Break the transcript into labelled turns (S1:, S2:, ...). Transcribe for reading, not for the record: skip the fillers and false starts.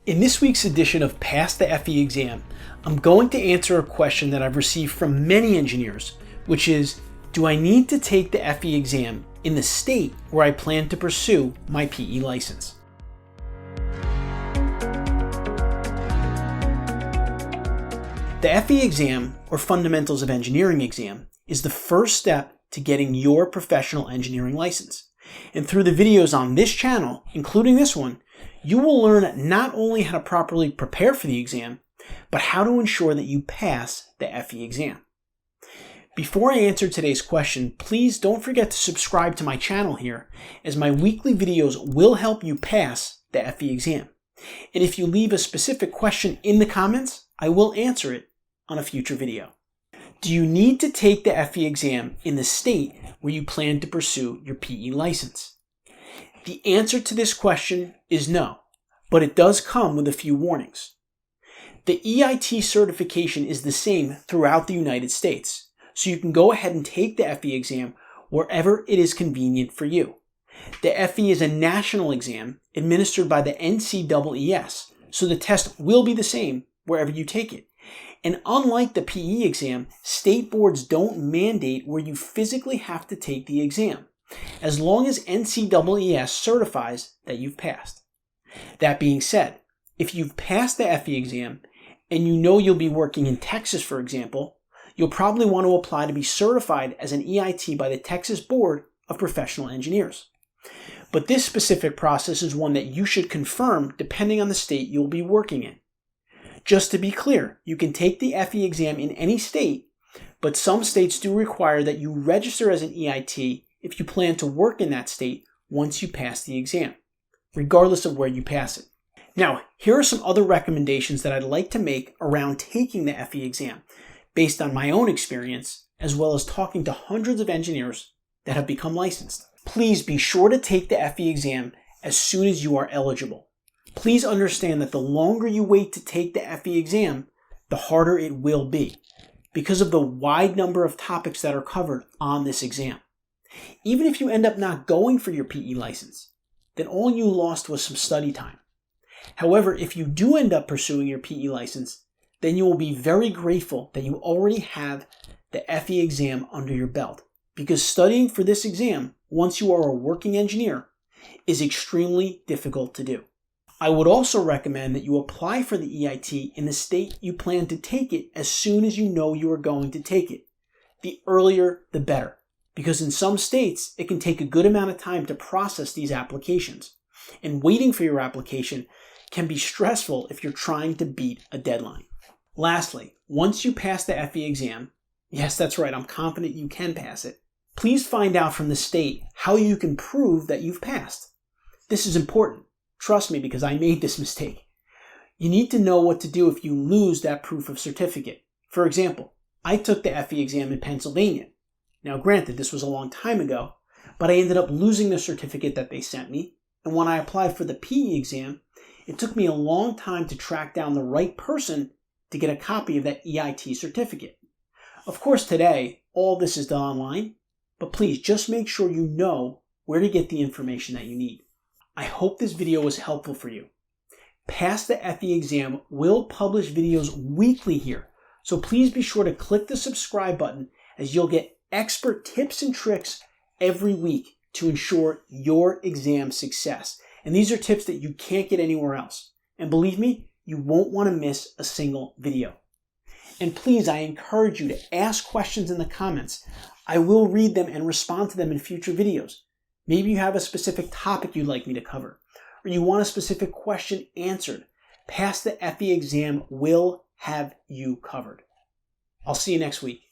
S1: In this week's edition of Pass the FE Exam, I'm going to answer a question that I've received from many engineers, which is, do I need to take the FE exam in the state where I plan to pursue my PE license? The FE exam, or Fundamentals of Engineering exam, is the first step to getting your professional engineering license. And through the videos on this channel, including this one, you will learn not only how to properly prepare for the exam, but how to ensure that you pass the FE exam. Before I answer today's question, please don't forget to subscribe to my channel here, as my weekly videos will help you pass the FE exam. And if you leave a specific question in the comments, I will answer it on a future video. Do you need to take the FE exam in the state where you plan to pursue your PE license? The answer to this question is no, but it does come with a few warnings. The EIT certification is the same throughout the United States, so you can go ahead and take the FE exam wherever it is convenient for you. The FE is a national exam administered by the NCEES, so the test will be the same wherever you take it. And unlike the PE exam, state boards don't mandate where you physically have to take the exam, as long as NCEES certifies that you've passed. That being said, if you've passed the FE exam and you know you'll be working in Texas, for example, you'll probably want to apply to be certified as an EIT by the Texas Board of Professional Engineers. But this specific process is one that you should confirm depending on the state you'll be working in. Just to be clear, you can take the FE exam in any state, but some states do require that you register as an EIT if you plan to work in that state once you pass the exam, regardless of where you pass it. Now, here are some other recommendations that I'd like to make around taking the FE exam, based on my own experience, as well as talking to hundreds of engineers that have become licensed. Please be sure to take the FE exam as soon as you are eligible. Please understand that the longer you wait to take the FE exam, the harder it will be, because of the wide number of topics that are covered on this exam. Even if you end up not going for your PE license, then all you lost was some study time. However, if you do end up pursuing your PE license, then you will be very grateful that you already have the FE exam under your belt, because studying for this exam, once you are a working engineer, is extremely difficult to do. I would also recommend that you apply for the EIT in the state you plan to take it as soon as you know you are going to take it. The earlier, the better, because in some states, it can take a good amount of time to process these applications, and waiting for your application can be stressful if you're trying to beat a deadline. Lastly, once you pass the FE exam, yes, that's right, I'm confident you can pass it, please find out from the state how you can prove that you've passed. This is important. Trust me, because I made this mistake. You need to know what to do if you lose that proof of certificate. For example, I took the FE exam in Pennsylvania. Now granted, this was a long time ago, but I ended up losing the certificate that they sent me, and when I applied for the PE exam, it took me a long time to track down the right person to get a copy of that EIT certificate. Of course, today, all this is done online, but please just make sure you know where to get the information that you need. I hope this video was helpful for you. Pass the FE exam will publish videos weekly here, so please be sure to click the subscribe button, as you'll get expert tips and tricks every week to ensure your exam success. And these are tips that you can't get anywhere else. And believe me, you won't want to miss a single video. And please, I encourage you to ask questions in the comments. I will read them and respond to them in future videos. Maybe you have a specific topic you'd like me to cover, or you want a specific question answered. Pass the FE exam will have you covered. I'll see you next week.